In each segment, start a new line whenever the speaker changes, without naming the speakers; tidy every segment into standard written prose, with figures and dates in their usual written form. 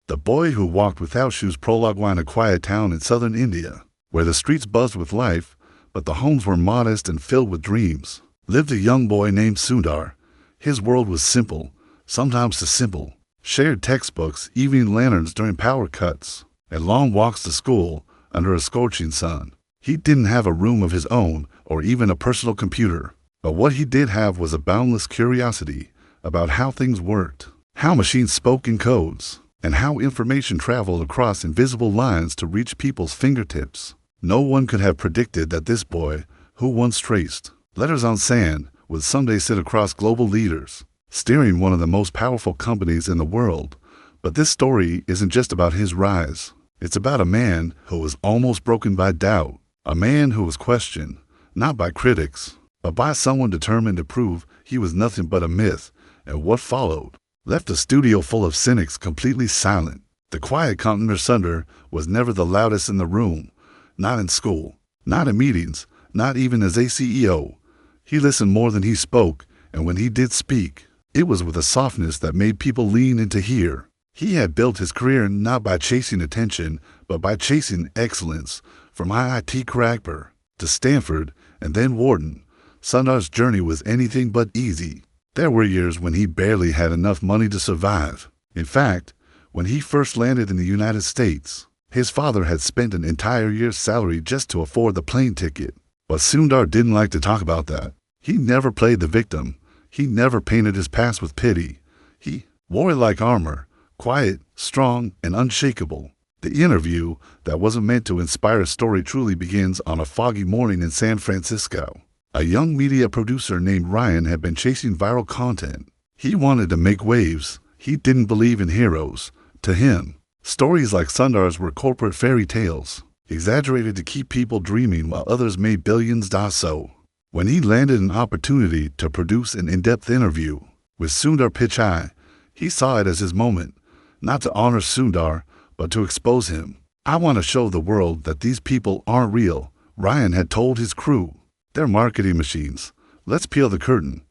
The Boy Who Walked Without Shoes prologue. In a quiet town in southern India, where the streets buzzed with life, but the homes were modest and filled with dreams, lived a young boy named Sundar. His world was simple, sometimes too simple. Shared textbooks, evening lanterns during power cuts, and long walks to school under a scorching sun. He didn't have a room of his own or even a personal computer, but what he did have was a boundless curiosity about how things worked, how machines spoke in codes, and how information traveled across invisible lines to reach people's fingertips. No one could have predicted that this boy, who once traced letters on sand, would someday sit across global leaders, steering one of the most powerful companies in the world. But this story isn't just about his rise. It's about a man who was almost broken by doubt, a man who was questioned, not by critics, but by someone determined to prove he was nothing but a myth. And what followed left a studio full of cynics completely silent. The quiet contemplator Sundar was never the loudest in the room, not in school, not in meetings, not even as a CEO. He listened more than he spoke, and when he did speak, it was with a softness that made people lean in to hear. He had built his career not by chasing attention, but by chasing excellence. From IIT Kharagpur to Stanford and then Wharton, Sundar's journey was anything but easy. There were years when he barely had enough money to survive. In fact, when he first landed in the United States, his father had spent an entire year's salary just to afford the plane ticket. But Sundar didn't like to talk about that. He never played the victim. He never painted his past with pity. He wore it like armor, quiet, strong, and unshakable. The interview that wasn't meant to inspire a story truly begins on a foggy morning in San Francisco. A young media producer named Ryan had been chasing viral content. He wanted to make waves. He didn't believe in heroes. To him, stories like Sundar's were corporate fairy tales, exaggerated to keep people dreaming while others made billions. So, when he landed an opportunity to produce an in-depth interview with Sundar Pichai, he saw it as his moment, not to honor Sundar, but to expose him. "I want to show the world that these people aren't real," Ryan had told his crew. "They're marketing machines. Let's peel the curtain."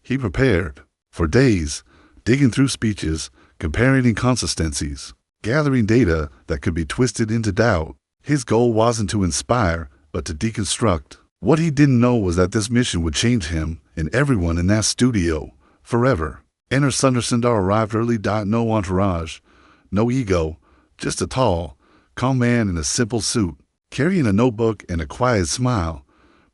He prepared for days, digging through speeches, comparing inconsistencies, gathering data that could be twisted into doubt. His goal wasn't to inspire, but to deconstruct. What he didn't know was that this mission would change him and everyone in that studio forever. Enter Sundar. Sundar arrived early. No entourage, no ego, just a tall, calm man in a simple suit, carrying a notebook and a quiet smile.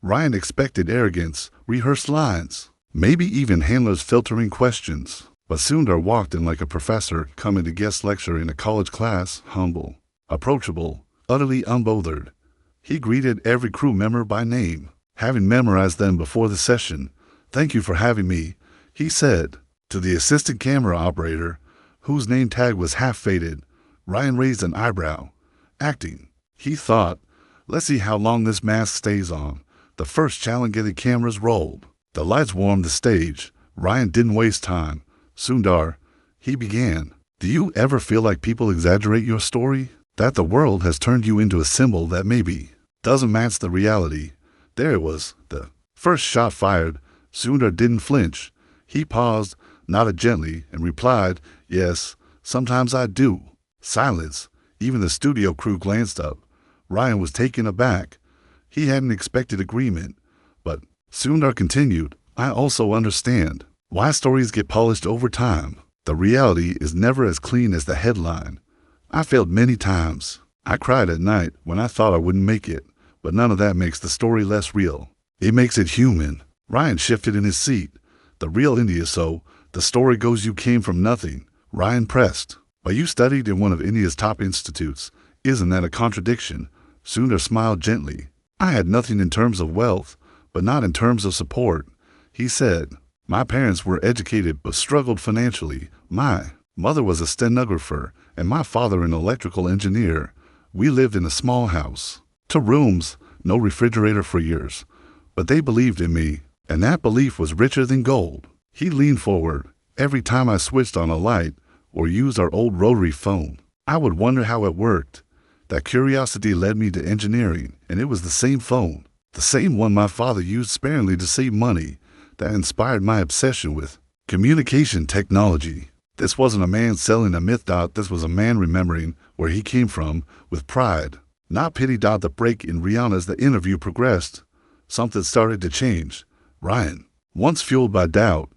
Ryan expected arrogance, rehearsed lines, maybe even handlers filtering questions. But Sundar walked in like a professor coming to guest lecture in a college class, humble, approachable, utterly unbothered. He greeted every crew member by name, having memorized them before the session. "Thank you for having me," he said. To the assistant camera operator, whose name tag was half faded, Ryan raised an eyebrow. Acting, he thought. Let's see how long this mask stays on. The first challenge-getting cameras rolled. The lights warmed the stage. Ryan didn't waste time. "Sundar," he began, "do you ever feel like people exaggerate your story? That the world has turned you into a symbol that maybe doesn't match the reality?" There it was, the first shot fired. Sundar didn't flinch. He paused, nodded gently, and replied, "Yes, sometimes I do." Silence. Even the studio crew glanced up. Ryan was taken aback. He hadn't expected agreement. But Sundar continued, "I also understand why stories get polished over time. The reality is never as clean as the headline. I failed many times. I cried at night when I thought I wouldn't make it. But none of that makes the story less real. It makes it human." Ryan shifted in his seat. "The real India, so the story goes you came from nothing." Ryan pressed. "But you studied in one of India's top institutes. Isn't that a contradiction?" Sundar smiled gently. "I had nothing in terms of wealth, but not in terms of support," he said. "My parents were educated but struggled financially. My mother was a stenographer and my father an electrical engineer. We lived in a small house, 2 rooms, no refrigerator for years. But they believed in me, and that belief was richer than gold." He leaned forward. "Every time I switched on a light or used our old rotary phone, I would wonder how it worked. That curiosity led me to engineering, and it was the same phone, the same one my father used sparingly to save money, that inspired my obsession with communication technology." This wasn't a man selling a myth. This was a man remembering where he came from with pride, not pity. The break in Rihanna as the interview progressed, something started to change. Ryan, once fueled by doubt,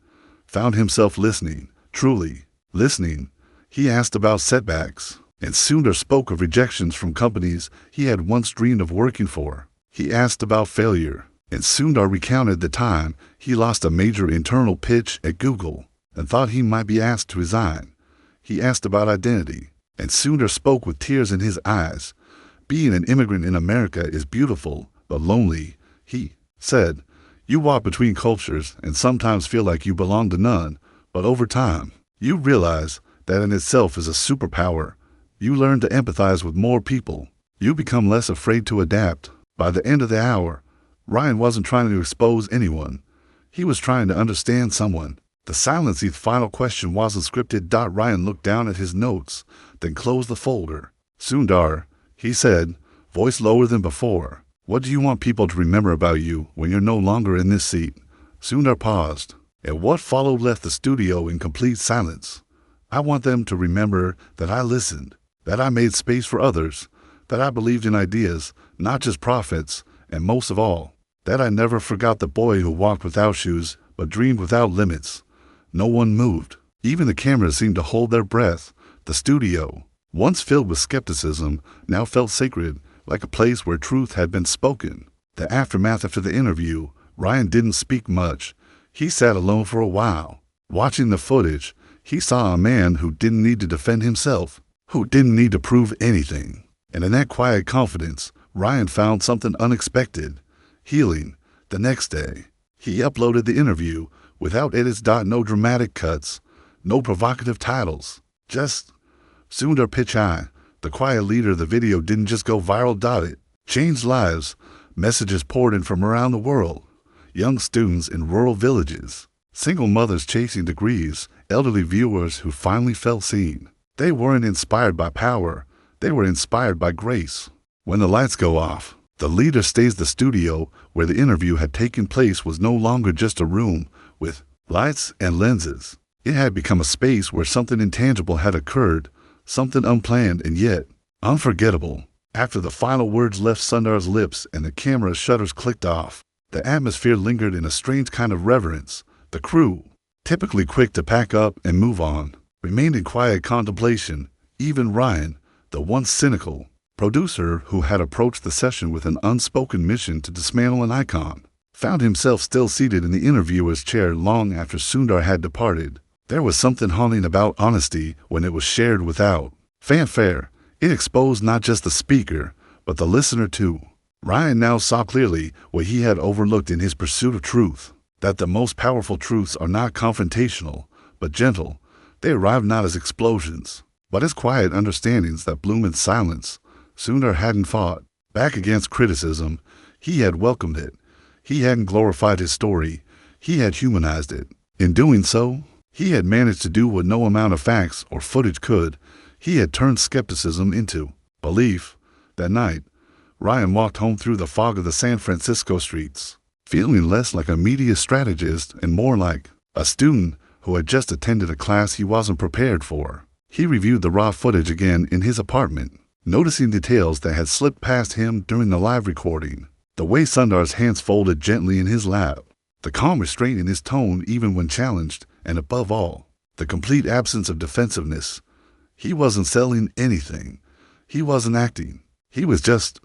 found himself listening, truly listening. He asked about setbacks, and Sundar spoke of rejections from companies he had once dreamed of working for. He asked about failure, and Sundar recounted the time he lost a major internal pitch at Google and thought he might be asked to resign. He asked about identity, and Sundar spoke with tears in his eyes. Being an immigrant in America is beautiful, but lonely, he said. You walk between cultures and sometimes feel like you belong to none, but over time, you realize that in itself is a superpower. You learn to empathize with more people. You become less afraid to adapt. By the end of the hour, Ryan wasn't trying to expose anyone. He was trying to understand someone. The silence. The final question wasn't scripted. Ryan looked down at his notes, then closed the folder. Sundar, he said, voice lower than before, what do you want people to remember about you when you're no longer in this seat? Sundar paused, and what followed left the studio in complete silence. I want them to remember that I listened, that I made space for others, that I believed in ideas, not just profits, and most of all, that I never forgot the boy who walked without shoes but dreamed without limits. No one moved. Even the cameras seemed to hold their breath. The studio, once filled with skepticism, now felt sacred, like a place where truth had been spoken. The aftermath. After the interview, Ryan didn't speak much. He sat alone for a while. Watching the footage, he saw a man who didn't need to defend himself, who didn't need to prove anything. And in that quiet confidence, Ryan found something unexpected. Healing. The next day, he uploaded the interview without edits. No dramatic cuts, no provocative titles, just Sundar Pichai, the quiet leader. The video didn't just go viral. It changed lives. Messages poured in from around the world. Young students in rural villages, single mothers chasing degrees, elderly viewers who finally felt seen. They weren't inspired by power. They were inspired by grace. When the lights go off, the leader stays. The studio where the interview had taken place was no longer just a room with lights and lenses. It had become a space where something intangible had occurred, something unplanned and yet unforgettable. After the final words left Sundar's lips and the camera shutters clicked off, the atmosphere lingered in a strange kind of reverence. The crew, typically quick to pack up and move on, remained in quiet contemplation. Even Ryan, the once cynical producer who had approached the session with an unspoken mission to dismantle an icon, found himself still seated in the interviewer's chair long after Sundar had departed. There was something haunting about honesty when it was shared without fanfare. It exposed not just the speaker, but the listener too. Ryan now saw clearly what he had overlooked in his pursuit of truth, that the most powerful truths are not confrontational, but gentle. They arrive not as explosions, but as quiet understandings that bloom in silence. Sundar hadn't fought back against criticism. He had welcomed it. He hadn't glorified his story. He had humanized it. In doing so, he had managed to do what no amount of facts or footage could. He had turned skepticism into belief. That night, Ryan walked home through the fog of the San Francisco streets, feeling less like a media strategist and more like a student who had just attended a class he wasn't prepared for. He reviewed the raw footage again in his apartment, noticing details that had slipped past him during the live recording. The way Sundar's hands folded gently in his lap, the calm restraint in his tone even when challenged, and above all, the complete absence of defensiveness. He wasn't selling anything. He wasn't acting. He was just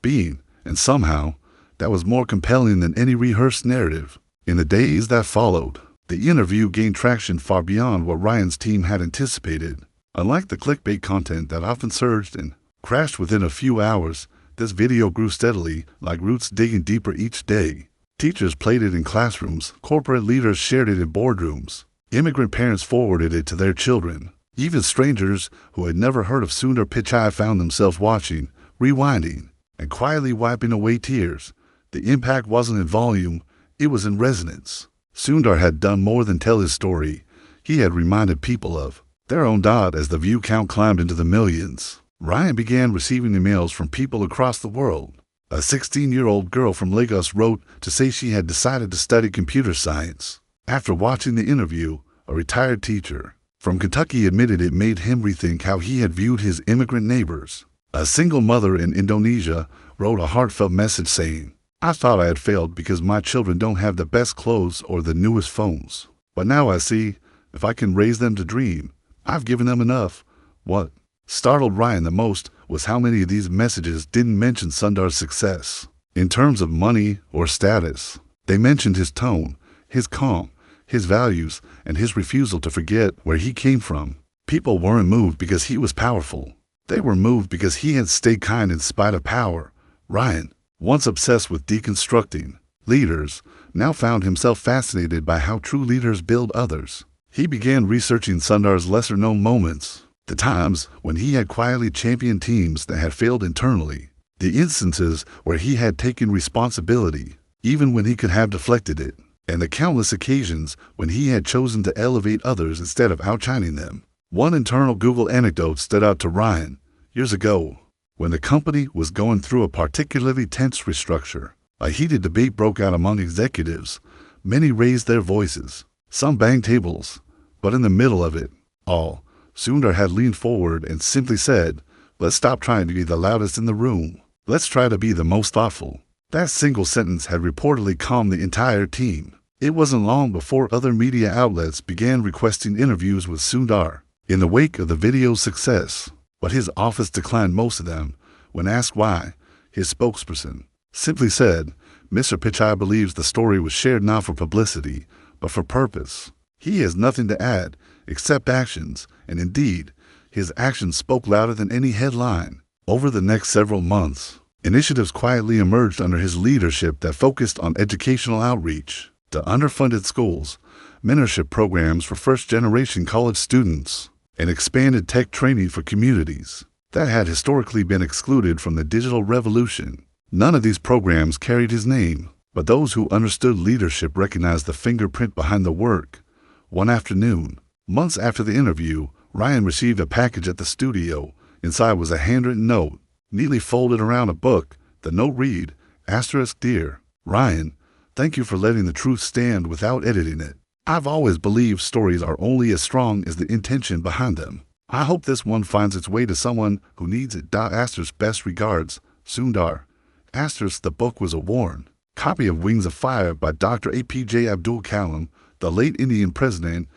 being, and somehow, that was more compelling than any rehearsed narrative. In the days that followed, the interview gained traction far beyond what Ryan's team had anticipated. Unlike the clickbait content that often surged and crashed within a few hours, this video grew steadily, like roots digging deeper each day. Teachers played it in classrooms, corporate leaders shared it in boardrooms, immigrant parents forwarded it to their children. Even strangers who had never heard of Sundar Pichai found themselves watching, rewinding, and quietly wiping away tears. The impact wasn't in volume, it was in resonance. Sundar had done more than tell his story. He had reminded people of their own as the view count climbed into the millions. Ryan began receiving emails from people across the world. A 16-year-old girl from Lagos wrote to say she had decided to study computer science. After watching the interview, a retired teacher from Kentucky admitted it made him rethink how he had viewed his immigrant neighbors. A single mother in Indonesia wrote a heartfelt message saying, "I thought I had failed because my children don't have the best clothes or the newest phones. But now I see, if I can raise them to dream, I've given them enough." What startled Ryan the most was how many of these messages didn't mention Sundar's success in terms of money or status. They mentioned his tone, his calm, his values, and his refusal to forget where he came from. People weren't moved because he was powerful. They were moved because he had stayed kind in spite of power. Ryan, once obsessed with deconstructing leaders, now found himself fascinated by how true leaders build others. He began researching Sundar's lesser-known moments, the times when he had quietly championed teams that had failed internally, the instances where he had taken responsibility, even when he could have deflected it, and the countless occasions when he had chosen to elevate others instead of outshining them. One internal Google anecdote stood out to Ryan. Years ago, when the company was going through a particularly tense restructure, a heated debate broke out among executives. Many raised their voices. Some banged tables. But in the middle of it all, Sundar had leaned forward and simply said, "Let's stop trying to be the loudest in the room. Let's try to be the most thoughtful." That single sentence had reportedly calmed the entire team. It wasn't long before other media outlets began requesting interviews with Sundar in the wake of the video's success. But his office declined most of them. When asked why, his spokesperson simply said, "Mr. Pichai believes the story was shared not for publicity, but for purpose. He has nothing to add except actions," and indeed, his actions spoke louder than any headline. Over the next several months, initiatives quietly emerged under his leadership that focused on educational outreach to underfunded schools, mentorship programs for first-generation college students, and expanded tech training for communities that had historically been excluded from the digital revolution. None of these programs carried his name, but those who understood leadership recognized the fingerprint behind the work. One afternoon, months after the interview, Ryan received a package at the studio. Inside was a handwritten note, neatly folded around a book. The note read, "Dear Ryan, thank you for letting the truth stand without editing it. I've always believed stories are only as strong as the intention behind them. I hope this one finds its way to someone who needs it. Best regards, Sundar." The book was a worn copy of Wings of Fire by Dr. APJ Abdul Kalam, the late Indian president,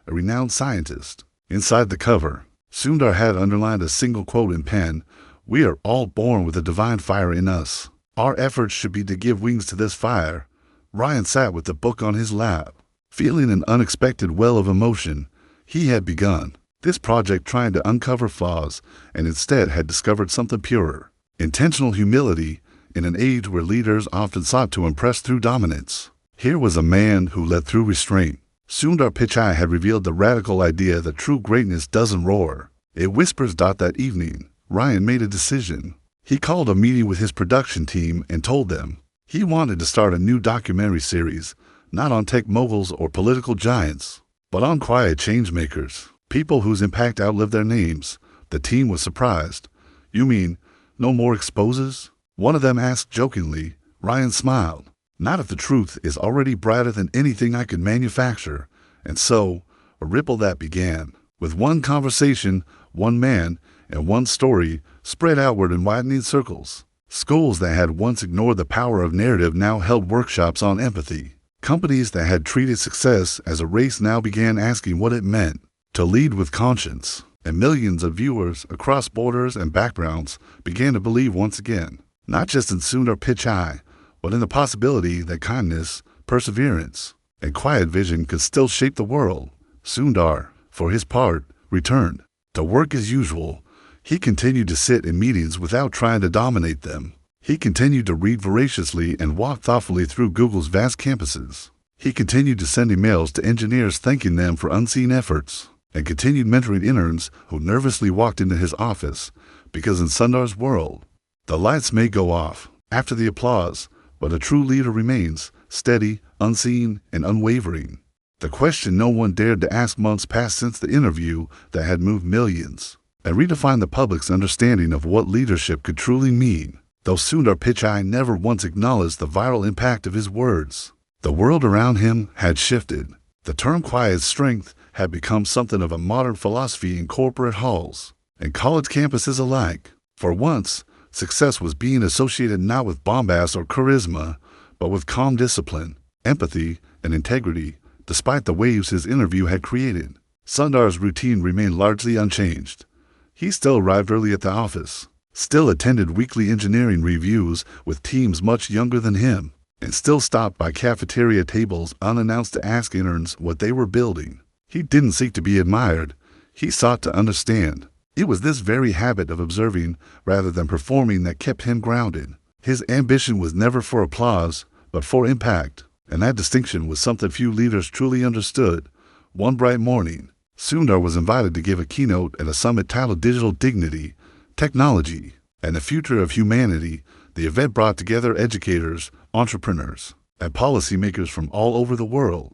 a renowned scientist. Inside the cover, Sundar had underlined a single quote in pen, "We are all born with a divine fire in us. Our efforts should be to give wings to this fire." Ryan sat with the book on his lap, feeling an unexpected well of emotion. He had begun this project trying to uncover flaws and instead had discovered something purer, intentional humility in an age where leaders often sought to impress through dominance. Here was a man who led through restraint. Sundar Pichai had revealed the radical idea that true greatness doesn't roar, it whispers. That evening, Ryan made a decision. He called a meeting with his production team and told them he wanted to start a new documentary series, not on tech moguls or political giants, but on quiet changemakers, people whose impact outlived their names. The team was surprised. "You mean no more exposes?" one of them asked jokingly. Ryan smiled. "Not if the truth is already brighter than anything I could manufacture." And so, a ripple that began with one conversation, one man, and one story spread outward in widening circles. Schools that had once ignored the power of narrative now held workshops on empathy. Companies that had treated success as a race now began asking what it meant to lead with conscience. And millions of viewers across borders and backgrounds began to believe once again, not just in Sundar Pichai, but in the possibility that kindness, perseverance, and quiet vision could still shape the world. Sundar, for his part, returned to work as usual. He continued to sit in meetings without trying to dominate them. He continued to read voraciously and walk thoughtfully through Google's vast campuses. He continued to send emails to engineers thanking them for unseen efforts, and continued mentoring interns who nervously walked into his office, because in Sundar's world, the lights may go off after the applause, but a true leader remains steady, unseen, and unwavering. The question no one dared to ask months passed since the interview that had moved millions and redefined the public's understanding of what leadership could truly mean. Though Sundar Pichai never once acknowledged the viral impact of his words, the world around him had shifted. The term quiet strength had become something of a modern philosophy in corporate halls and college campuses alike. For once, success was being associated not with bombast or charisma, but with calm discipline, empathy, and integrity, despite the waves his interview had created. Sundar's routine remained largely unchanged. He still arrived early at the office, still attended weekly engineering reviews with teams much younger than him, and still stopped by cafeteria tables unannounced to ask interns what they were building. He didn't seek to be admired. He sought to understand. It was this very habit of observing rather than performing that kept him grounded. His ambition was never for applause, but for impact, and that distinction was something few leaders truly understood. One bright morning, Sundar was invited to give a keynote at a summit titled Digital Dignity, Technology, and the Future of Humanity. The event brought together educators, entrepreneurs, and policymakers from all over the world.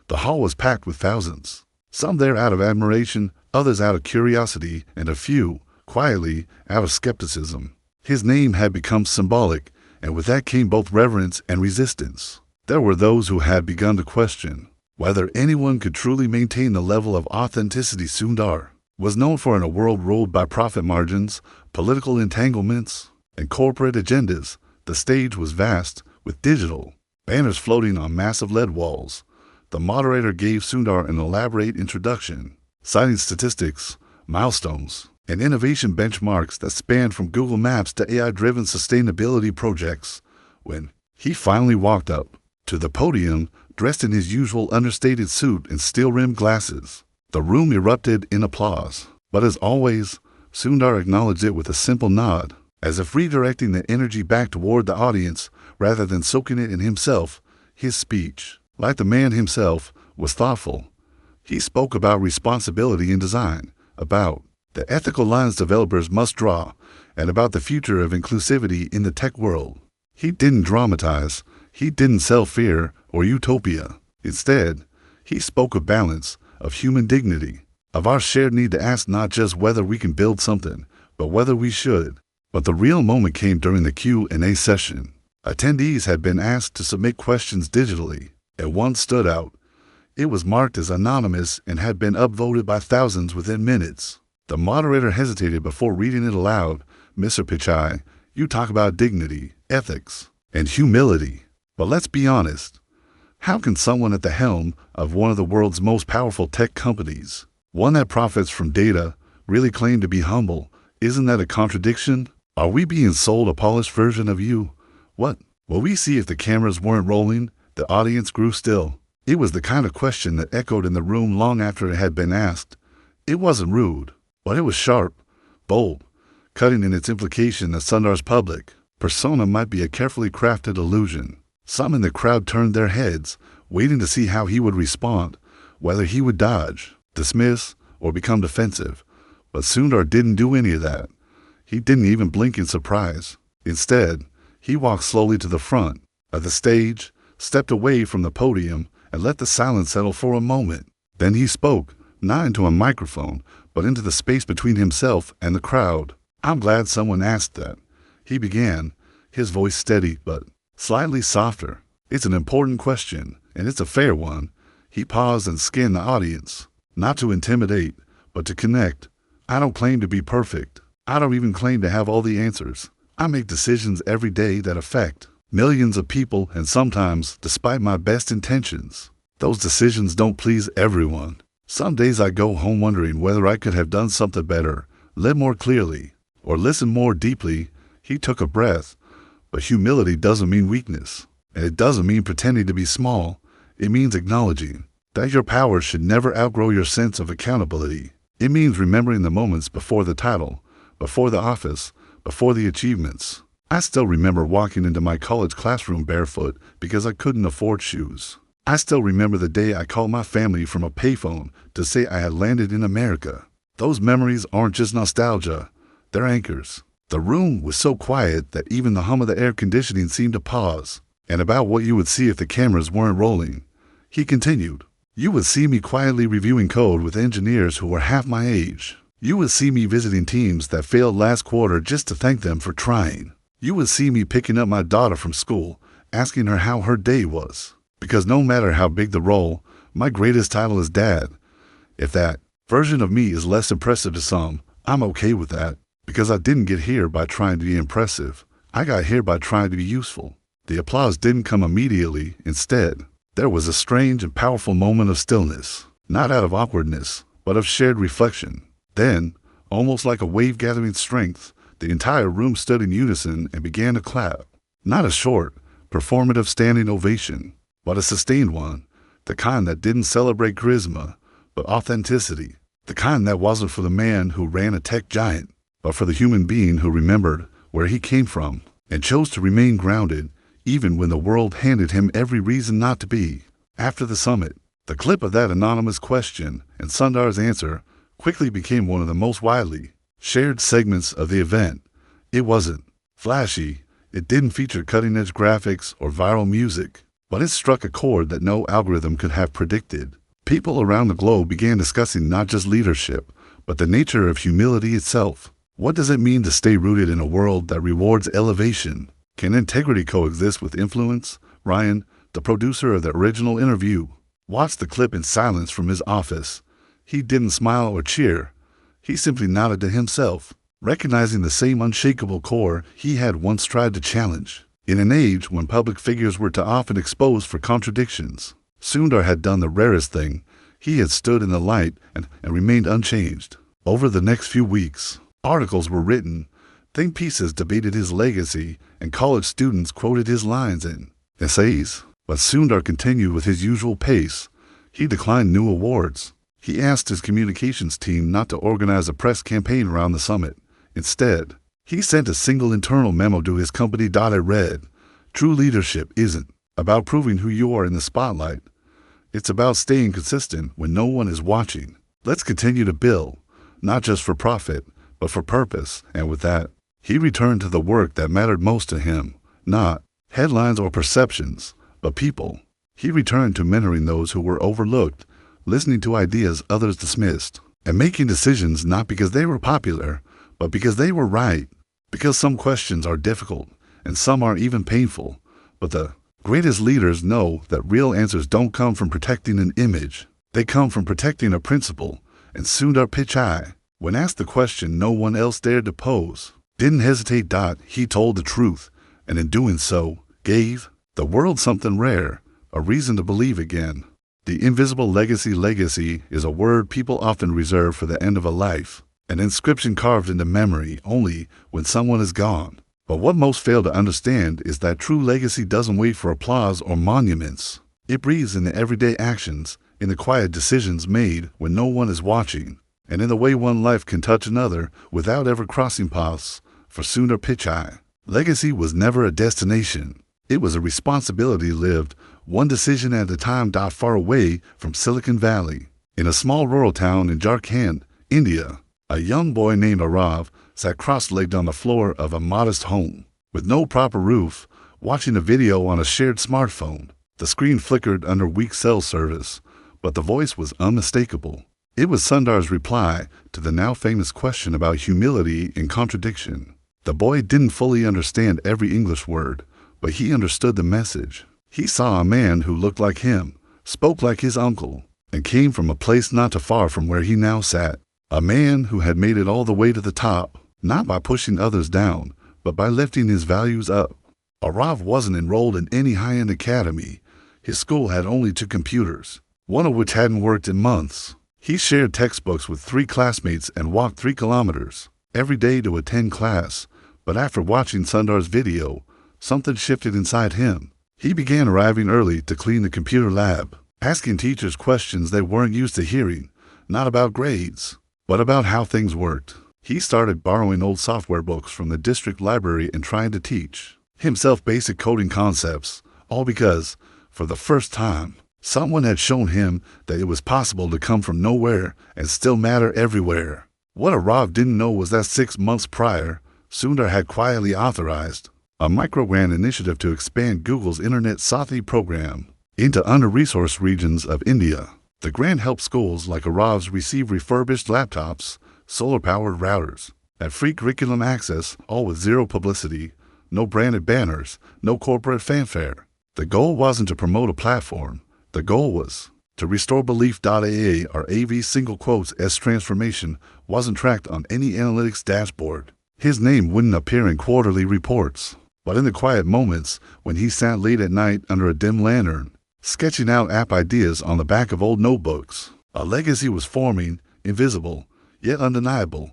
The hall was packed with thousands, some there out of admiration, others out of curiosity, and a few, quietly, out of skepticism. His name had become symbolic, and with that came both reverence and resistance. There were those who had begun to question whether anyone could truly maintain the level of authenticity Sundar was known for in a world ruled by profit margins, political entanglements, and corporate agendas. The stage was vast, with digital banners floating on massive lead walls. The moderator gave Sundar an elaborate introduction, citing statistics, milestones, and innovation benchmarks that spanned from Google Maps to AI-driven sustainability projects. When he finally walked up to the podium, dressed in his usual understated suit and steel-rimmed glasses, the room erupted in applause. But as always, Sundar acknowledged it with a simple nod, as if redirecting the energy back toward the audience rather than soaking it in himself. His speech, like the man himself, was thoughtful. He spoke about responsibility in design, about the ethical lines developers must draw, and about the future of inclusivity in the tech world. He didn't dramatize. He didn't sell fear or utopia. Instead, he spoke of balance, of human dignity, of our shared need to ask not just whether we can build something, but whether we should. But the real moment came during the Q&A session. Attendees had been asked to submit questions digitally, and one stood out. It was marked as anonymous and had been upvoted by thousands within minutes. The moderator hesitated before reading it aloud. "Mr. Pichai, you talk about dignity, ethics, and humility. But let's be honest. How can someone at the helm of one of the world's most powerful tech companies, one that profits from data, really claim to be humble? Isn't that a contradiction? Are we being sold a polished version of you? What will we see if the cameras weren't rolling?" The audience grew still. It was the kind of question that echoed in the room long after it had been asked. It wasn't rude, but it was sharp, bold, cutting in its implication that Sundar's public persona might be a carefully crafted illusion. Some in the crowd turned their heads, waiting to see how he would respond, whether he would dodge, dismiss, or become defensive. But Sundar didn't do any of that. He didn't even blink in surprise. Instead, he walked slowly to the front of the stage, stepped away from the podium, and let the silence settle for a moment. Then he spoke, not into a microphone, but into the space between himself and the crowd. "I'm glad someone asked that," he began, his voice steady but slightly softer. "It's an important question, and it's a fair one." He paused and scanned the audience, not to intimidate, but to connect. "I don't claim to be perfect. I don't even claim to have all the answers. I make decisions every day that affect millions of people, and sometimes, despite my best intentions, those decisions don't please everyone. Some days I go home wondering whether I could have done something better, led more clearly, or listened more deeply." He took a breath. But humility doesn't mean weakness, and it doesn't mean pretending to be small. It means acknowledging that your power should never outgrow your sense of accountability. It means remembering the moments before the title, before the office, before the achievements. I still remember walking into my college classroom barefoot because I couldn't afford shoes. I still remember the day I called my family from a payphone to say I had landed in America. Those memories aren't just nostalgia, they're anchors. The room was so quiet that even the hum of the air conditioning seemed to pause. "And about what you would see if the cameras weren't rolling," he continued. "You would see me quietly reviewing code with engineers who were half my age. You would see me visiting teams that failed last quarter just to thank them for trying. You would see me picking up my daughter from school, asking her how her day was. Because no matter how big the role, My greatest title is Dad. If that version of me is less impressive to some, I'm okay with that, because I didn't get here by trying to be impressive. I got here by trying to be useful. The applause didn't come immediately. Instead, there was a strange and powerful moment of stillness, not out of awkwardness, but of shared reflection. Then, almost like a wave gathering strength, the entire room stood in unison and began to clap. Not a short, performative standing ovation, but a sustained one, the kind that didn't celebrate charisma, but authenticity, the kind that wasn't for the man who ran a tech giant, but for the human being who remembered where he came from and chose to remain grounded even when the world handed him every reason not to be. After the summit, the clip of that anonymous question and Sundar's answer quickly became one of the most widely shared segments of the event. It wasn't flashy, it didn't feature cutting-edge graphics or viral music, but it struck a chord that no algorithm could have predicted. People around the globe began discussing not just leadership, but the nature of humility itself. What does it mean to stay rooted in a world that rewards elevation? Can integrity coexist with influence? Ryan, the producer of the original interview, watched the clip in silence from his office. He didn't smile or cheer. He simply nodded to himself, recognizing the same unshakable core he had once tried to challenge. In an age when public figures were too often exposed for contradictions, Sundar had done the rarest thing. He had stood in the light and remained unchanged. Over the next few weeks, articles were written, think pieces debated his legacy, and college students quoted his lines in essays. But Sundar continued with his usual pace. He declined new awards. He asked his communications team not to organize a press campaign around the summit. Instead, he sent a single internal memo to his company. It read, "True leadership isn't about proving who you are in the spotlight. It's about staying consistent when no one is watching. Let's continue to build, not just for profit, but for purpose." And with that, he returned to the work that mattered most to him, not headlines or perceptions, but people. He returned to mentoring those who were overlooked, listening to ideas others dismissed, and making decisions not because they were popular, but because they were right. Because some questions are difficult, and some are even painful, but the greatest leaders know that real answers don't come from protecting an image. They come from protecting a principle. And Sundar Pichai, when asked the question no one else dared to pose, didn't hesitate. He told the truth, and in doing so, gave the world something rare, a reason to believe again. The invisible legacy. Legacy is a word people often reserve for the end of a life, an inscription carved into memory only when someone is gone. But what most fail to understand is that true legacy doesn't wait for applause or monuments. It breathes in the everyday actions, in the quiet decisions made when no one is watching, and in the way one life can touch another without ever crossing paths. For Sundar Pichai, legacy was never a destination. It was a responsibility lived one decision at a time. Far away from Silicon Valley, in a small rural town in Jharkhand, India, a young boy named Arav sat cross-legged on the floor of a modest home, with no proper roof, watching a video on a shared smartphone. The screen flickered under weak cell service, but the voice was unmistakable. It was Sundar's reply to the now famous question about humility and contradiction. The boy didn't fully understand every English word, but he understood the message. He saw a man who looked like him, spoke like his uncle, and came from a place not too far from where he now sat. A man who had made it all the way to the top, not by pushing others down, but by lifting his values up. Arav wasn't enrolled in any high-end academy. His school had only 2 computers, one of which hadn't worked in months. He shared textbooks with 3 classmates and walked 3 kilometers every day to attend class. But after watching Sundar's video, something shifted inside him. He began arriving early to clean the computer lab, asking teachers questions they weren't used to hearing, not about grades, but about how things worked. He started borrowing old software books from the district library and trying to teach himself basic coding concepts, all because, for the first time, someone had shown him that it was possible to come from nowhere and still matter everywhere. What Arav didn't know was that 6 months prior, Sundar had quietly authorized a micro-grant initiative to expand Google's Internet Sathi program into under-resourced regions of India. The grant helped schools like Arav's receive refurbished laptops, solar-powered routers, and free curriculum access, all with zero publicity, no branded banners, no corporate fanfare. The goal wasn't to promote a platform. The goal was To restore belief.aa or AV single quotes S transformation wasn't tracked on any analytics dashboard. His name wouldn't appear in quarterly reports. But in the quiet moments when he sat late at night under a dim lantern, sketching out app ideas on the back of old notebooks, a legacy was forming, invisible, yet undeniable,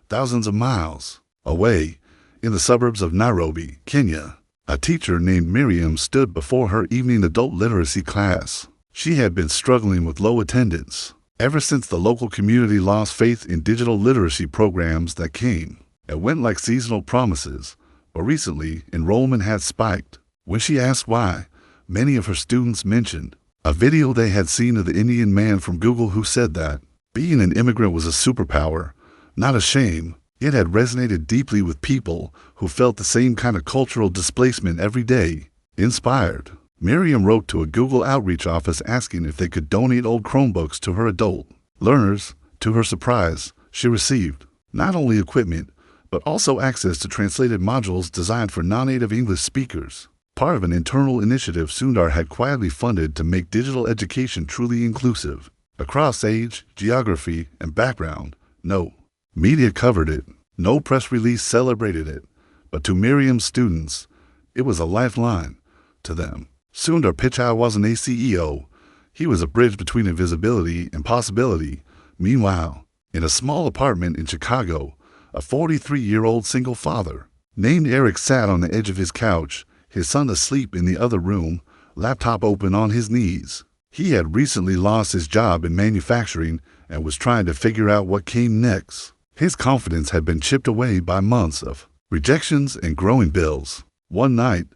thousands of miles away, in the suburbs of Nairobi, Kenya. A teacher named Miriam stood before her evening adult literacy class. She had been struggling with low attendance ever since the local community lost faith in digital literacy programs that came and went like seasonal promises. But recently, enrollment had spiked. When she asked why, many of her students mentioned a video they had seen of the Indian man from Google who said that being an immigrant was a superpower, not a shame. It had resonated deeply with people who felt the same kind of cultural displacement every day. Inspired, Miriam wrote to a Google outreach office asking if they could donate old Chromebooks to her adult learners. To her surprise, she received not only equipment, but also access to translated modules designed for non-native English speakers, part of an internal initiative Sundar had quietly funded to make digital education truly inclusive, across age, geography, and background. No media covered it, no press release celebrated it, but to Miriam's students, it was a lifeline. To them, Sundar Pichai wasn't a CEO. He was a bridge between invisibility and possibility. Meanwhile, in a small apartment in Chicago, a 43-year-old single father named Eric sat on the edge of his couch, his son asleep in the other room, laptop open on his knees. He had recently lost his job in manufacturing and was trying to figure out what came next. His confidence had been chipped away by months of rejections and growing bills. One night,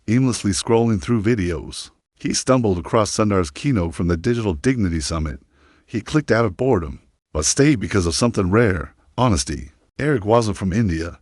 aimlessly scrolling through videos, he stumbled across Sundar's keynote from the Digital Dignity Summit. He clicked out of boredom, but stayed because of something rare: honesty. Eric wasn't from India.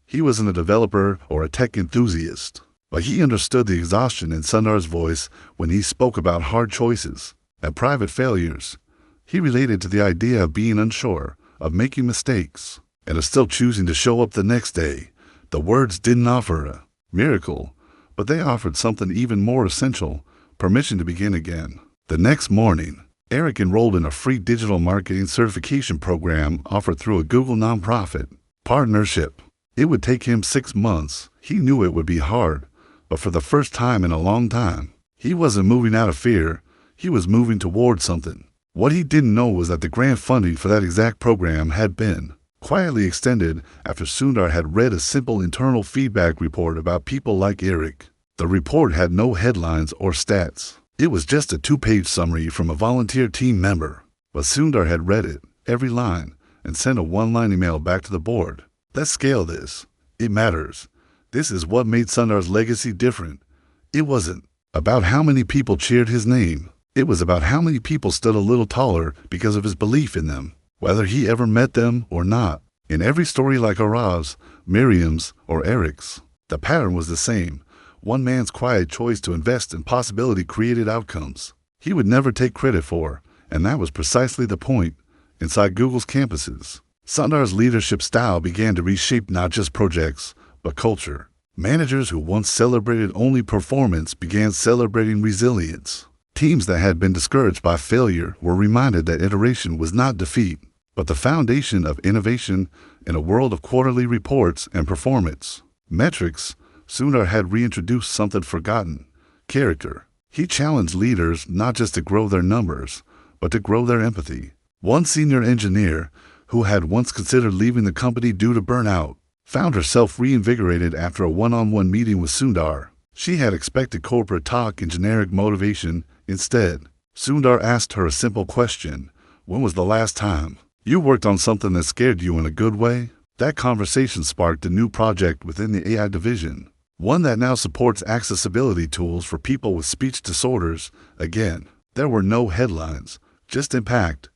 He wasn't a developer or a tech enthusiast, but he understood the exhaustion in Sundar's voice when he spoke about hard choices and private failures. He related to the idea of being unsure, of making mistakes, and of still choosing to show up the next day. The words didn't offer a miracle, but they offered something even more essential: permission to begin again. The next morning, Eric enrolled in a free digital marketing certification program offered through a Google nonprofit partnership. It would take him 6 months. He knew it would be hard, but for the first time in a long time, he wasn't moving out of fear. He was moving toward something. What he didn't know was that the grant funding for that exact program had been quietly extended after Sundar had read a simple internal feedback report about people like Eric. The report had no headlines or stats. It was just a 2-page summary from a volunteer team member. But Sundar had read it, every line, and sent a 1-line email back to the board. Let's scale this. It matters. This is what made Sundar's legacy different. It wasn't about how many people cheered his name. It was about how many people stood a little taller because of his belief in them, whether he ever met them or not. In every story like Arav's, Miriam's, or Eric's, the pattern was the same. One man's quiet choice to invest in possibility created outcomes he would never take credit for, and that was precisely the point. Inside Google's campuses, Sundar's leadership style began to reshape not just projects, but culture. Managers who once celebrated only performance began celebrating resilience. Teams that had been discouraged by failure were reminded that iteration was not defeat, but the foundation of innovation. In a world of quarterly reports and performance metrics, Sundar had reintroduced something forgotten: character. He challenged leaders not just to grow their numbers, but to grow their empathy. One senior engineer, who had once considered leaving the company due to burnout, found herself reinvigorated after a one-on-one meeting with Sundar. She had expected corporate talk and generic motivation. Instead, Sundar asked her a simple question: when was the last time you worked on something that scared you in a good way? That conversation sparked a new project within the AI division, one that now supports accessibility tools for people with speech disorders. Again, there were no headlines, just impact.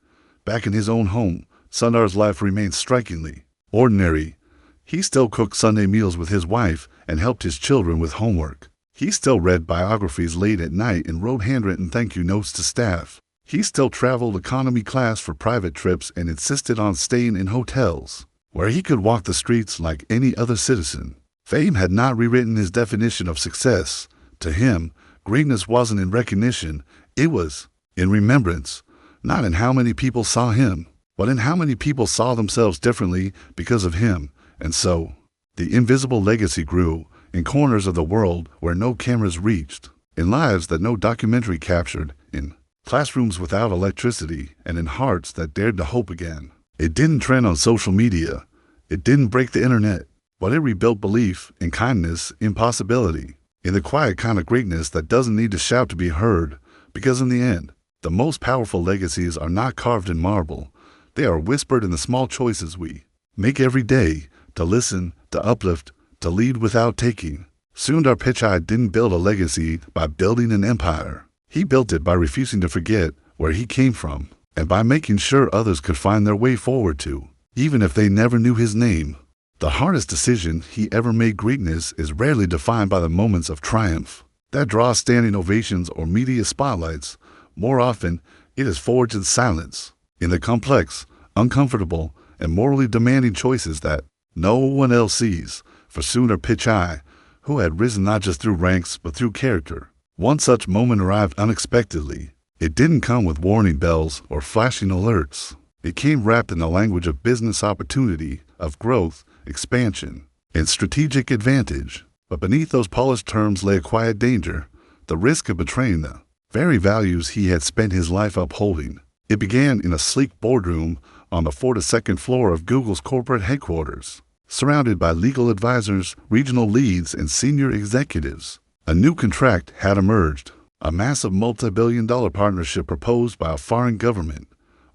Back in his own home, Sundar's life remained strikingly ordinary. He still cooked Sunday meals with his wife and helped his children with homework. He still read biographies late at night and wrote handwritten thank you notes to staff. He still traveled economy class for private trips and insisted on staying in hotels where he could walk the streets like any other citizen. Fame had not rewritten his definition of success. To him, greatness wasn't in recognition, it was in remembrance, not in how many people saw him, but in how many people saw themselves differently because of him. And so, the invisible legacy grew in corners of the world where no cameras reached, in lives that no documentary captured, in classrooms without electricity, and in hearts that dared to hope again. It didn't trend on social media. It didn't break the internet, but it rebuilt belief in kindness, in possibility, in the quiet kind of greatness that doesn't need to shout to be heard, because in the end, the most powerful legacies are not carved in marble. They are whispered in the small choices we make every day, to listen, to uplift, to lead without taking. Sundar Pichai didn't build a legacy by building an empire. He built it by refusing to forget where he came from, and by making sure others could find their way forward too, even if they never knew his name. The hardest decision he ever made. Greatness is rarely defined by the moments of triumph that draw standing ovations or media spotlights. More often, it is forged in silence, in the complex, uncomfortable, and morally demanding choices that no one else sees. For Sundar Pichai, who had risen not just through ranks but through character, one such moment arrived unexpectedly. It didn't come with warning bells or flashing alerts. It came wrapped in the language of business opportunity, of growth, expansion, and strategic advantage. But beneath those polished terms lay a quiet danger, the risk of betraying the very values he had spent his life upholding. It began in a sleek boardroom on the 42nd floor of Google's corporate headquarters, surrounded by legal advisors, regional leads, and senior executives. A new contract had emerged, a massive multi-billion-dollar partnership proposed by a foreign government.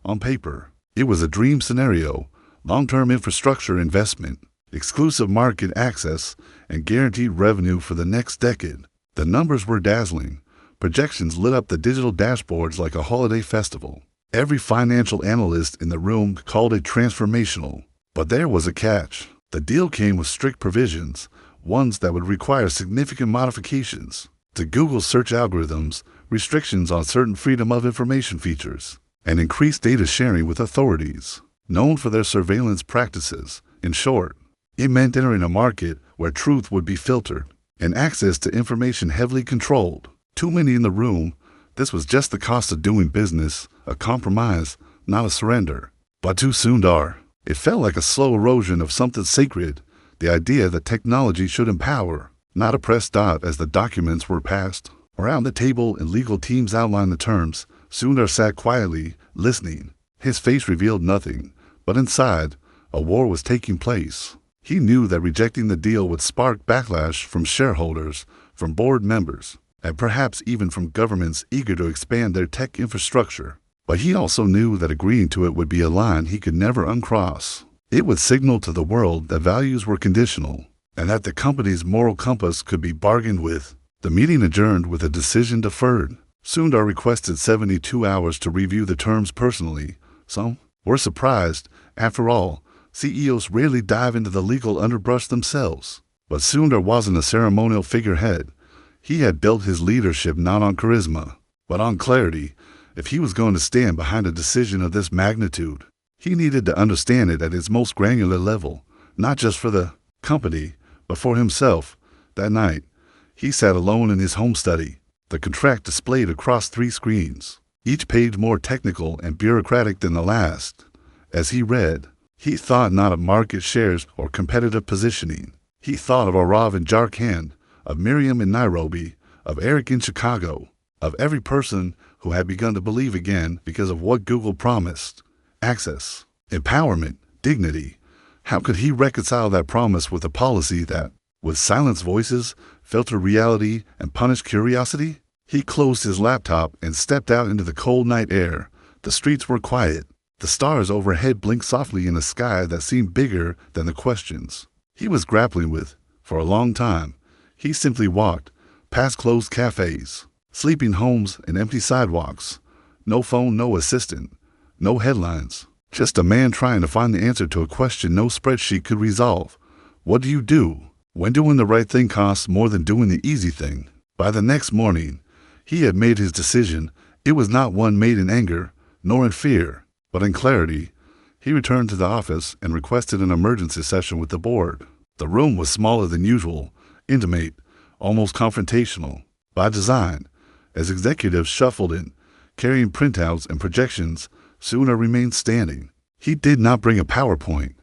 On paper, it was a dream scenario: long-term infrastructure investment, exclusive market access, and guaranteed revenue for the next decade. The numbers were dazzling. Projections lit up the digital dashboards like a holiday festival. Every financial analyst in the room called it transformational. But there was a catch. The deal came with strict provisions, ones that would require significant modifications to Google's search algorithms, restrictions on certain freedom of information features, and increased data sharing with authorities known for their surveillance practices. In short, it meant entering a market where truth would be filtered and access to information heavily controlled. Too many in the room, this was just the cost of doing business, a compromise, not a surrender. But to Sundar, it felt like a slow erosion of something sacred, the idea that technology should empower, not oppress. As the documents were passed around the table and legal teams outlined the terms, Sundar sat quietly, listening. His face revealed nothing, but inside, a war was taking place. He knew that rejecting the deal would spark backlash from shareholders, from board members, and perhaps even from governments eager to expand their tech infrastructure. But he also knew that agreeing to it would be a line he could never uncross. It would signal to the world that values were conditional, and that the company's moral compass could be bargained with. The meeting adjourned with a decision deferred. Sundar requested 72 hours to review the terms personally. Some were surprised. After all, CEOs rarely dive into the legal underbrush themselves. But Sundar wasn't a ceremonial figurehead. He had built his leadership not on charisma, but on clarity. If he was going to stand behind a decision of this magnitude, he needed to understand it at its most granular level, not just for the company, but for himself. That night, he sat alone in his home study, the contract displayed across 3 screens, each page more technical and bureaucratic than the last. As he read, he thought not of market shares or competitive positioning. He thought of Arav in Jharkhand, of Miriam in Nairobi, of Eric in Chicago, of every person who had begun to believe again because of what Google promised: access, empowerment, dignity. How could he reconcile that promise with a policy that would silence voices, filter reality, and punish curiosity? He closed his laptop and stepped out into the cold night air. The streets were quiet. The stars overhead blinked softly in a sky that seemed bigger than the questions he was grappling with. For a long time, he simply walked past closed cafes, sleeping homes, and empty sidewalks. No phone, no assistant, no headlines. Just a man trying to find the answer to a question no spreadsheet could resolve. What do you do when doing the right thing costs more than doing the easy thing? By the next morning, he had made his decision. It was not one made in anger, nor in fear, but in clarity. He returned to the office and requested an emergency session with the board. The room was smaller than usual, intimate, almost confrontational. By design, as executives shuffled in, carrying printouts and projections, Sundar remained standing. He did not bring a PowerPoint.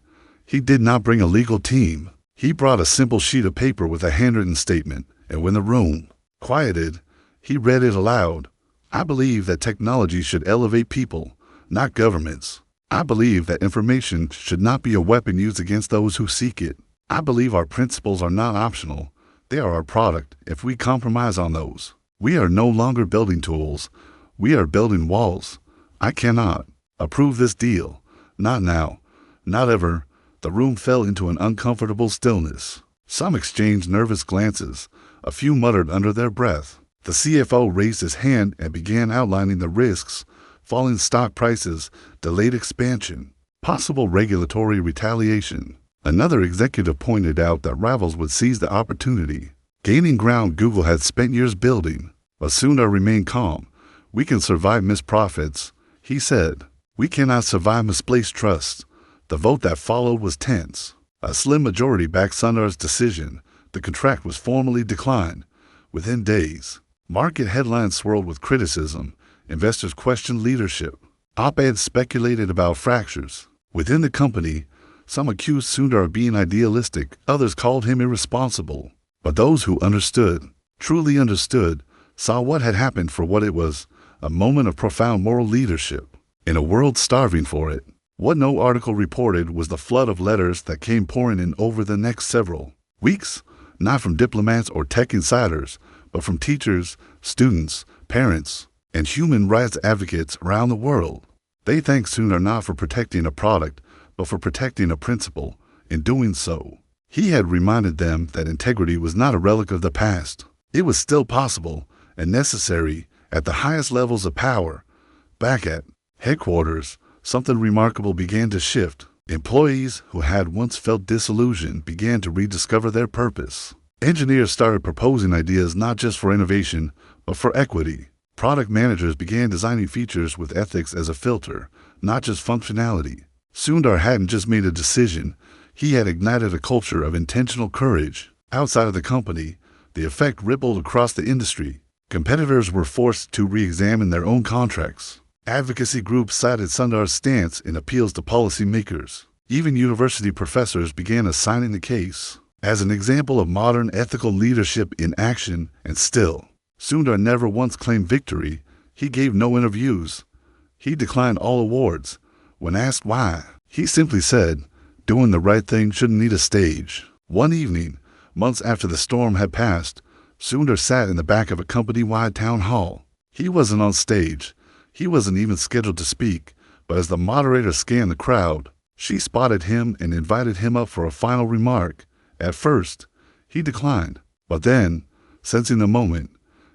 He did not bring a legal team. He brought a simple sheet of paper with a handwritten statement, and when the room quieted, he read it aloud. I believe that technology should elevate people, not governments. I believe that information should not be a weapon used against those who seek it. I believe our principles are not optional. They are our product. If we compromise on those, we are no longer building tools. We are building walls. I cannot approve this deal. Not now. Not ever. The room fell into an uncomfortable stillness. Some exchanged nervous glances. A few muttered under their breath. The CFO raised his hand and began outlining the risks: falling stock prices, delayed expansion, possible regulatory retaliation. Another executive pointed out that rivals would seize the opportunity, gaining ground Google had spent years building. But Sundar remained calm. We can survive missed profits, he said. We cannot survive misplaced trust. The vote that followed was tense. A slim majority backed Sundar's decision. The contract was formally declined. Within days, market headlines swirled with criticism. Investors questioned leadership. Op-eds speculated about fractures. Within the company, some accused Sundar of being idealistic, others called him irresponsible. But those who understood, truly understood, saw what had happened for what it was: a moment of profound moral leadership in a world starving for it. What no article reported was the flood of letters that came pouring in over the next several weeks, not from diplomats or tech insiders, but from teachers, students, parents, and human rights advocates around the world. They thanked Sundar not for protecting a product, but for protecting a principle. In doing so, he had reminded them that integrity was not a relic of the past. It was still possible and necessary at the highest levels of power. Back at headquarters, something remarkable began to shift. Employees who had once felt disillusioned began to rediscover their purpose. Engineers started proposing ideas not just for innovation, but for equity. Product managers began designing features with ethics as a filter, not just functionality. Sundar hadn't just made a decision, he had ignited a culture of intentional courage. Outside of the company, the effect rippled across the industry. Competitors were forced to re-examine their own contracts. Advocacy groups cited Sundar's stance in appeals to policymakers. Even university professors began assigning the case as an example of modern ethical leadership in action. And still, Sundar never once claimed victory. He gave no interviews. He declined all awards. When asked why, he simply said, doing the right thing shouldn't need a stage. One evening, months after the storm had passed, Sundar sat in the back of a company-wide town hall. He wasn't on stage. He wasn't even scheduled to speak, but as the moderator scanned the crowd, she spotted him and invited him up for a final remark. At first, he declined, but then, sensing the moment,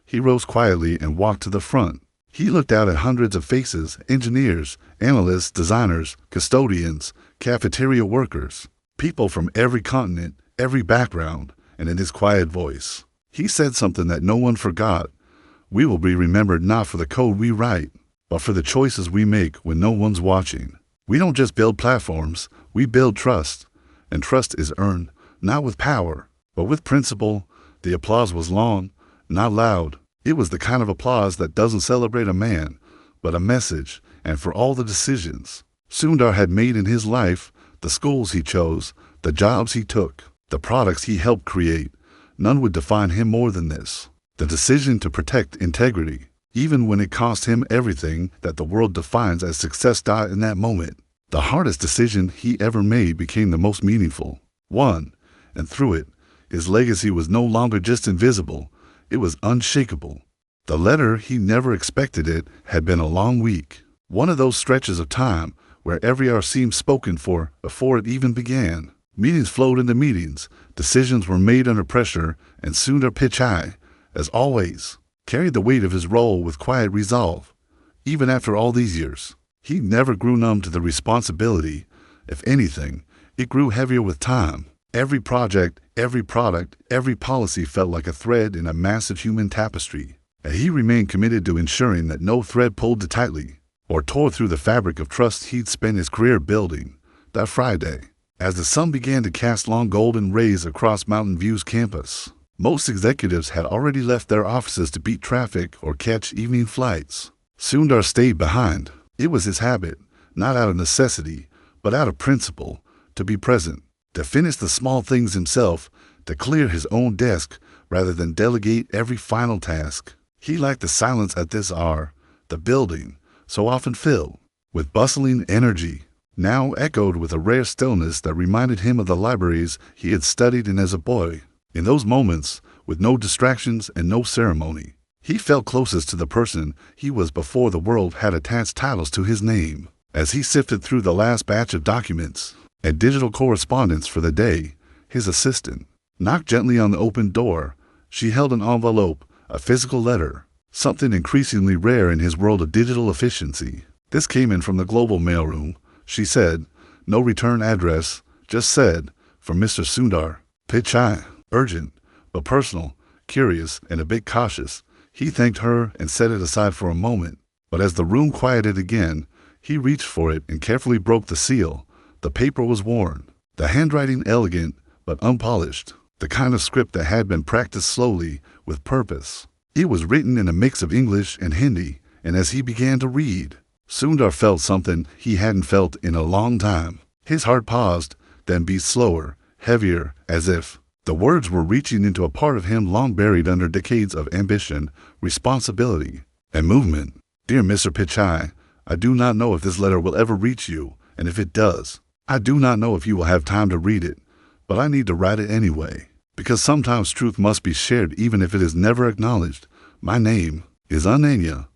he rose quietly and walked to the front. He looked out at hundreds of faces: engineers, analysts, designers, custodians, cafeteria workers, people from every continent, every background, and in his quiet voice, he said something that no one forgot. We will be remembered not for the code we write, but for the choices we make when no one's watching. We don't just build platforms, we build trust. And trust is earned, not with power, but with principle. The applause was long, not loud. It was the kind of applause that doesn't celebrate a man, but a message. And for all the decisions Sundar had made in his life, the schools he chose, the jobs he took, the products he helped create, none would define him more than this: the decision to protect integrity, even when it cost him everything that the world defines as success. In that moment, the hardest decision he ever made became the most meaningful one, and through it, his legacy was no longer just invisible, it was unshakable. The letter, he never expected it, had been a long week. One of those stretches of time where every hour seemed spoken for before it even began. Meetings flowed into meetings, decisions were made under pressure, and Sundar Pichai, as always, carried the weight of his role with quiet resolve. Even after all these years, he never grew numb to the responsibility. If anything, it grew heavier with time. Every project, every product, every policy felt like a thread in a massive human tapestry, and he remained committed to ensuring that no thread pulled too tightly or tore through the fabric of trust he'd spent his career building. That Friday, as the sun began to cast long golden rays across Mountain View's campus, most executives had already left their offices to beat traffic or catch evening flights. Sundar stayed behind. It was his habit, not out of necessity, but out of principle, to be present, to finish the small things himself, to clear his own desk rather than delegate every final task. He liked the silence at this hour, the building, so often filled with bustling energy, now echoed with a rare stillness that reminded him of the libraries he had studied in as a boy. In those moments, with no distractions and no ceremony, he felt closest to the person he was before the world had attached titles to his name. As he sifted through the last batch of documents and digital correspondence for the day, his assistant knocked gently on the open door. She held an envelope, a physical letter, something increasingly rare in his world of digital efficiency. This came in from the global mailroom, she said. No return address, just said, from Mr. Sundar Pichai. Urgent, but personal, curious, and a bit cautious. He thanked her and set it aside for a moment, but as the room quieted again, he reached for it and carefully broke the seal. The paper was worn, the handwriting elegant but unpolished, the kind of script that had been practiced slowly, with purpose. It was written in a mix of English and Hindi, and as he began to read, Sundar felt something he hadn't felt in a long time. His heart paused, then beat slower, heavier, as if the words were reaching into a part of him long buried under decades of ambition, responsibility, and movement. Dear Mr. Pichai, I do not know if this letter will ever reach you, and if it does, I do not know if you will have time to read it, but I need to write it anyway, because sometimes truth must be shared even if it is never acknowledged. My name is Ananya.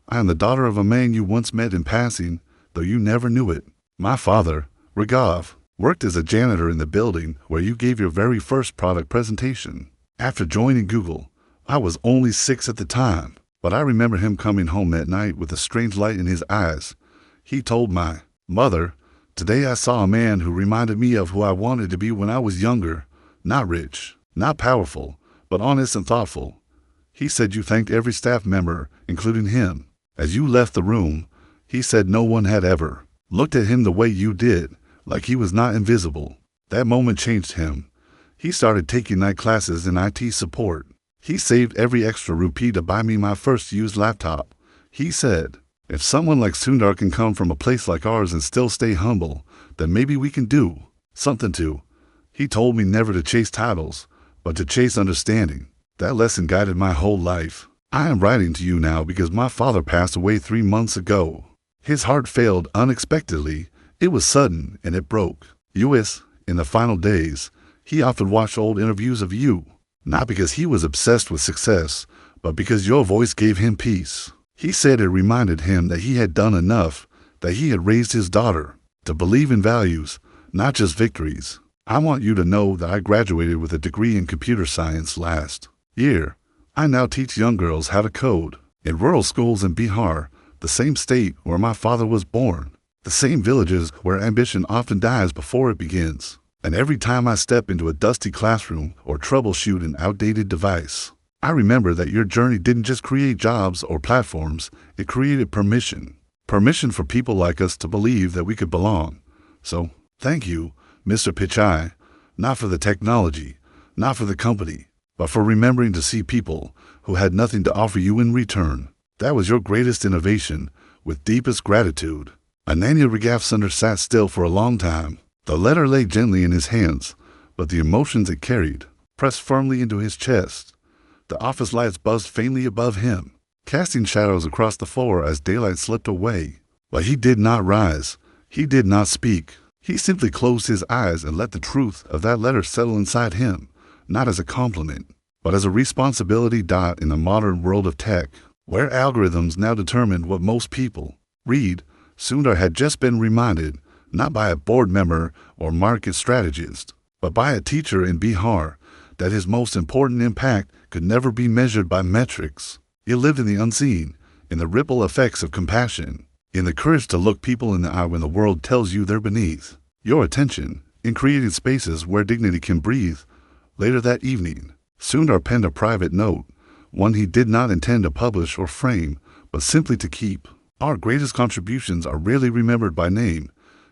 I am the daughter of a man you once met in passing, though you never knew it. My father, Raghav, worked as a janitor in the building where you gave your very first product presentation. After joining Google, I was only 6 at the time, but I remember him coming home that night with a strange light in his eyes. He told my mother, "Today I saw a man who reminded me of who I wanted to be when I was younger, not rich, not powerful, but honest and thoughtful." He said you thanked every staff member, including him. As you left the room, he said no one had ever looked at him the way you did, like he was not invisible. That moment changed him. He started taking night classes in IT support. He saved every extra rupee to buy me my first used laptop. He said, if someone like Sundar can come from a place like ours and still stay humble, then maybe we can do something too. He told me never to chase titles, but to chase understanding. That lesson guided my whole life. I am writing to you now because my father passed away 3 months ago. His heart failed unexpectedly. It was sudden, and it broke. In the final days, he often watched old interviews of you, not because he was obsessed with success, but because your voice gave him peace. He said it reminded him that he had done enough, that he had raised his daughter to believe in values, not just victories. I want you to know that I graduated with a degree in computer science last year. I now teach young girls how to code in rural schools in Bihar, the same state where my father was born. The same villages where ambition often dies before it begins. And every time I step into a dusty classroom or troubleshoot an outdated device, I remember that your journey didn't just create jobs or platforms, it created permission. Permission for people like us to believe that we could belong. So, thank you, Mr. Pichai, not for the technology, not for the company, but for remembering to see people who had nothing to offer you in return. That was your greatest innovation, with deepest gratitude. Ananya Raghav Sundar sat still for a long time. The letter lay gently in his hands, but the emotions it carried pressed firmly into his chest. The office lights buzzed faintly above him, casting shadows across the floor as daylight slipped away. But he did not rise. He did not speak. He simply closed his eyes and let the truth of that letter settle inside him, not as a compliment, but as a responsibility. In the modern world of tech, where algorithms now determine what most people read, Sundar had just been reminded, not by a board member or market strategist, but by a teacher in Bihar, that his most important impact could never be measured by metrics. It lived in the unseen, in the ripple effects of compassion, in the courage to look people in the eye when the world tells you they're beneath your attention, in creating spaces where dignity can breathe. Later that evening, Sundar penned a private note, one he did not intend to publish or frame, but simply to keep. Our greatest contributions are rarely remembered by name.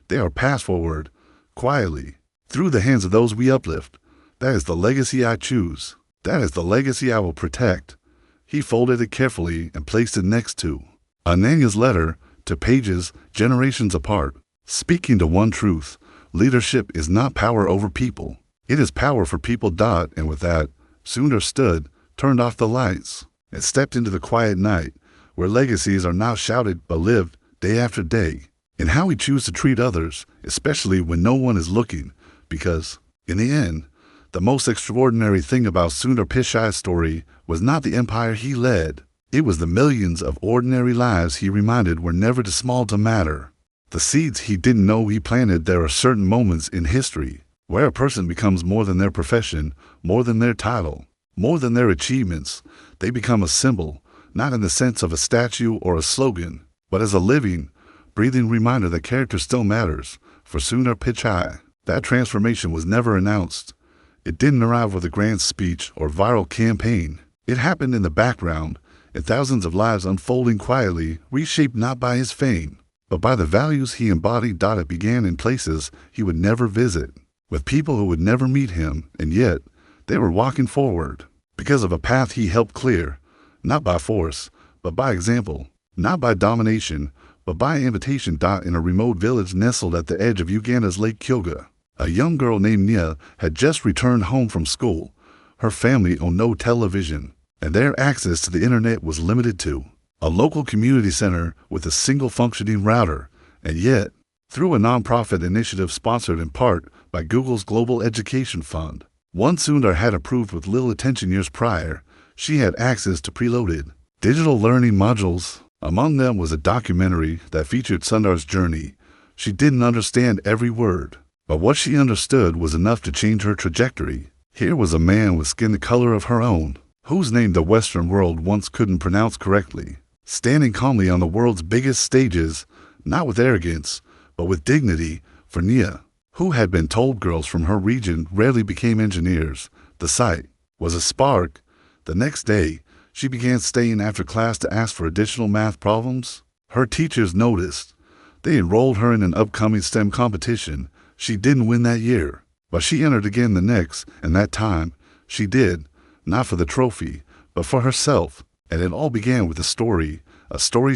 They are passed forward, quietly, through the hands of those we uplift. That is the legacy I choose. That is the legacy I will protect. He folded it carefully and placed it next to Ananya's letter to pages generations apart, speaking to one truth: leadership is not power over people. It is power for people. And with that, Sundar stood, turned off the lights, and stepped into the quiet night, where legacies are not shouted but lived day after day, in how we choose to treat others, especially when no one is looking, because, in the end, the most extraordinary thing about Sundar Pichai's story was not the empire he led. It was the millions of ordinary lives he reminded were never too small to matter. The seeds he didn't know he planted. There are certain moments in history where a person becomes more than their profession, more than their title, more than their achievements. They become a symbol, not in the sense of a statue or a slogan, but as a living, breathing reminder that character still matters. For Sundar Pichai, that transformation was never announced. It didn't arrive with a grand speech or viral campaign. It happened in the background, in thousands of lives unfolding quietly, reshaped not by his fame, but by the values he embodied. It began in places he would never visit, with people who would never meet him, and yet they were walking forward because of a path he helped clear, not by force, but by example, not by domination, but by invitation. In a remote village nestled at the edge of Uganda's Lake Kyoga, a young girl named Nia had just returned home from school. Her family owned no television, and their access to the internet was limited to a local community center with a single functioning router. And yet, through a nonprofit initiative sponsored in part by Google's Global Education Fund, one Sundar had approved with little attention years prior, she had access to preloaded digital learning modules. Among them was a documentary that featured Sundar's journey. She didn't understand every word, but what she understood was enough to change her trajectory. Here was a man with skin the color of her own, whose name the Western world once couldn't pronounce correctly, standing calmly on the world's biggest stages, not with arrogance, but with dignity. For Nia, who had been told girls from her region rarely became engineers, the sight was a spark. The next day, she began staying after class to ask for additional math problems. Her teachers noticed. They enrolled her in an upcoming STEM competition. She didn't win that year, but she entered again the next, and that time, she did, not for the trophy, but for herself. And it all began with a story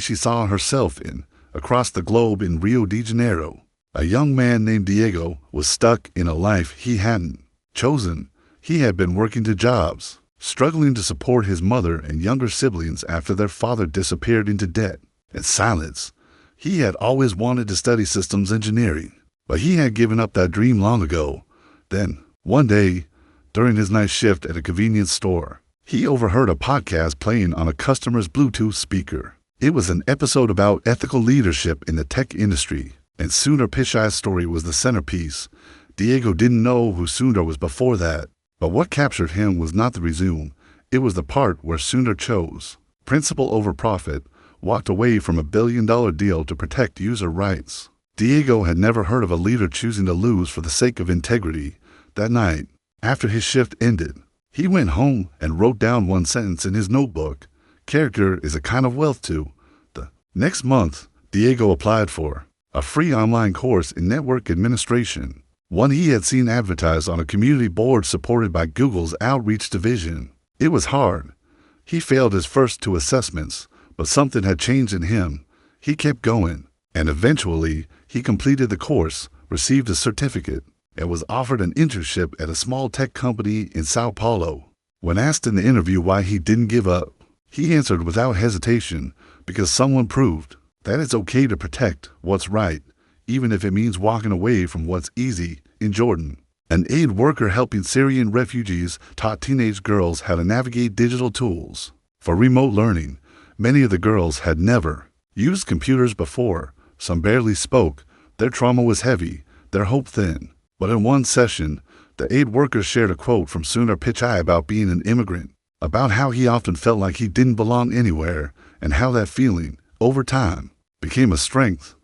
she saw herself in, across the globe in Rio de Janeiro. A young man named Diego was stuck in a life he hadn't chosen. He had been working 2 jobs, struggling to support his mother and younger siblings after their father disappeared into debt and silence. He had always wanted to study systems engineering, but he had given up that dream long ago. Then, one day, during his night shift at a convenience store, he overheard a podcast playing on a customer's Bluetooth speaker. It was an episode about ethical leadership in the tech industry, and Sundar Pichai's story was the centerpiece. Diego didn't know who Sundar was before that, but what captured him was not the resume. It was the part where Sundar chose principle over profit, walked away from $1 billion deal to protect user rights. Diego had never heard of a leader choosing to lose for the sake of integrity. That night, after his shift ended, he went home and wrote down one sentence in his notebook: character is a kind of wealth too. The next month, Diego applied for a free online course in network administration, one he had seen advertised on a community board supported by Google's outreach division. It was hard. He failed his first 2 assessments, but something had changed in him. He kept going, and eventually, he completed the course, received a certificate, and was offered an internship at a small tech company in Sao Paulo. When asked in the interview why he didn't give up, he answered without hesitation: because someone proved that it's okay to protect what's right, even if it means walking away from what's easy. In Jordan, an aid worker helping Syrian refugees taught teenage girls how to navigate digital tools for remote learning. Many of the girls had never used computers before. Some barely spoke. Their trauma was heavy, their hope thin. But in one session, the aid worker shared a quote from Sundar Pichai about being an immigrant, about how he often felt like he didn't belong anywhere, and how that feeling, over time, became a strength.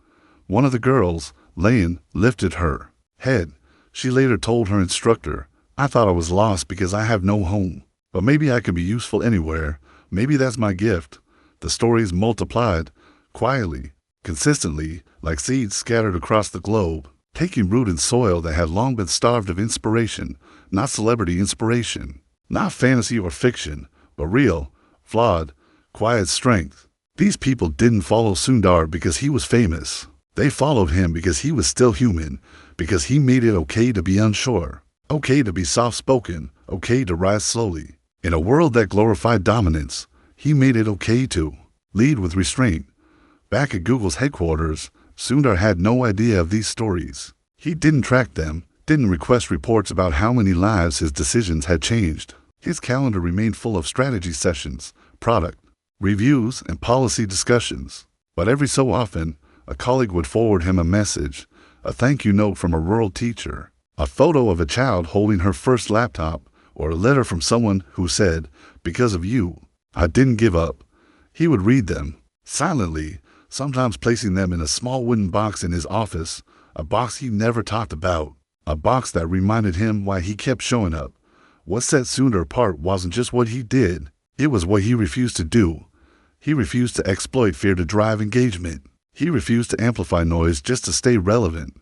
One of the girls, Layan, lifted her head. She later told her instructor, "I thought I was lost because I have no home, but maybe I can be useful anywhere. Maybe that's my gift." The stories multiplied, quietly, consistently, like seeds scattered across the globe, taking root in soil that had long been starved of inspiration, not celebrity inspiration, not fantasy or fiction, but real, flawed, quiet strength. These people didn't follow Sundar because he was famous. They followed him because he was still human, because he made it okay to be unsure, okay to be soft-spoken, okay to rise slowly. In a world that glorified dominance, he made it okay to lead with restraint. Back at Google's headquarters, Sundar had no idea of these stories. He didn't track them, didn't request reports about how many lives his decisions had changed. His calendar remained full of strategy sessions, product reviews, and policy discussions. But every so often, a colleague would forward him a message, a thank you note from a rural teacher, a photo of a child holding her first laptop, or a letter from someone who said, "Because of you, I didn't give up." He would read them, silently, sometimes placing them in a small wooden box in his office, a box he never talked about, a box that reminded him why he kept showing up. What set Sundar apart wasn't just what he did, it was what he refused to do. He refused to exploit fear to drive engagement. He refused to amplify noise just to stay relevant.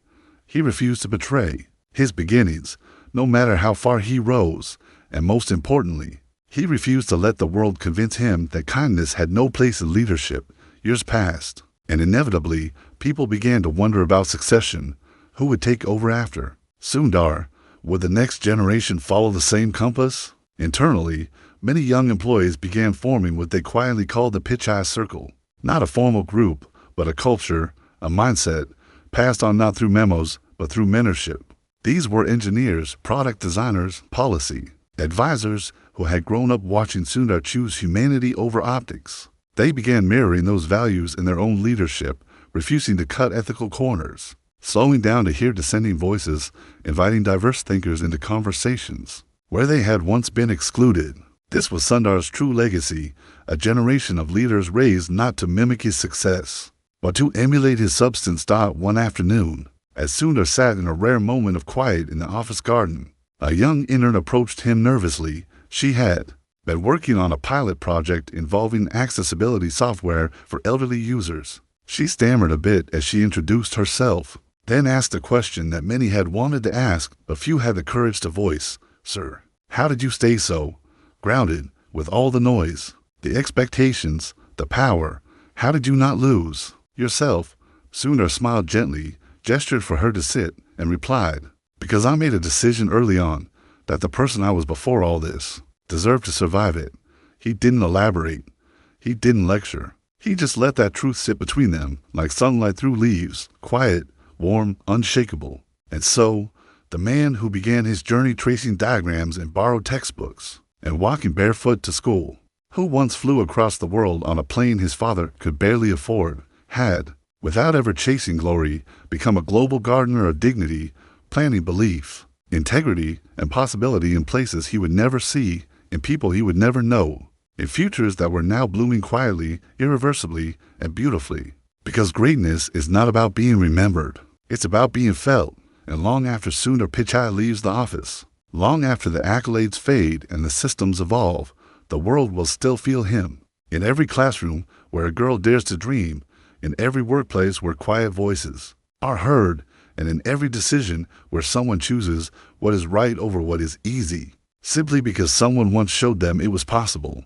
He refused to betray his beginnings, no matter how far he rose. And most importantly, he refused to let the world convince him that kindness had no place in leadership. Years passed, and inevitably, people began to wonder about succession. Who would take over after Sundar? Would the next generation follow the same compass? Internally, many young employees began forming what they quietly called the Pichai Circle. Not a formal group, but a culture, a mindset, passed on not through memos, but through mentorship. These were engineers, product designers, policy advisors who had grown up watching Sundar choose humanity over optics. They began mirroring those values in their own leadership, refusing to cut ethical corners, slowing down to hear dissenting voices, inviting diverse thinkers into conversations where they had once been excluded. This was Sundar's true legacy, a generation of leaders raised not to mimic his success, but to emulate his substance. One afternoon, as Sundar sat in a rare moment of quiet in the office garden, a young intern approached him nervously. She had been working on a pilot project involving accessibility software for elderly users. She stammered a bit as she introduced herself, then asked a question that many had wanted to ask, but few had the courage to voice. "Sir, how did you stay so grounded with all the noise, the expectations, the power? How did you not lose yourself?" Sundar smiled gently, gestured for her to sit, and replied, "Because I made a decision early on that the person I was before all this deserved to survive it." He didn't elaborate. He didn't lecture. He just let that truth sit between them, like sunlight through leaves, quiet, warm, unshakable. And so, the man who began his journey tracing diagrams in borrowed textbooks and walking barefoot to school, who once flew across the world on a plane his father could barely afford, had, without ever chasing glory, become a global gardener of dignity, planting belief, integrity, and possibility in places he would never see, in people he would never know, in futures that were now blooming quietly, irreversibly, and beautifully. Because greatness is not about being remembered. It's about being felt. And long after Sundar Pichai leaves the office, long after the accolades fade and the systems evolve, the world will still feel him. In every classroom where a girl dares to dream, in every workplace where quiet voices are heard, and in every decision where someone chooses what is right over what is easy, simply because someone once showed them it was possible.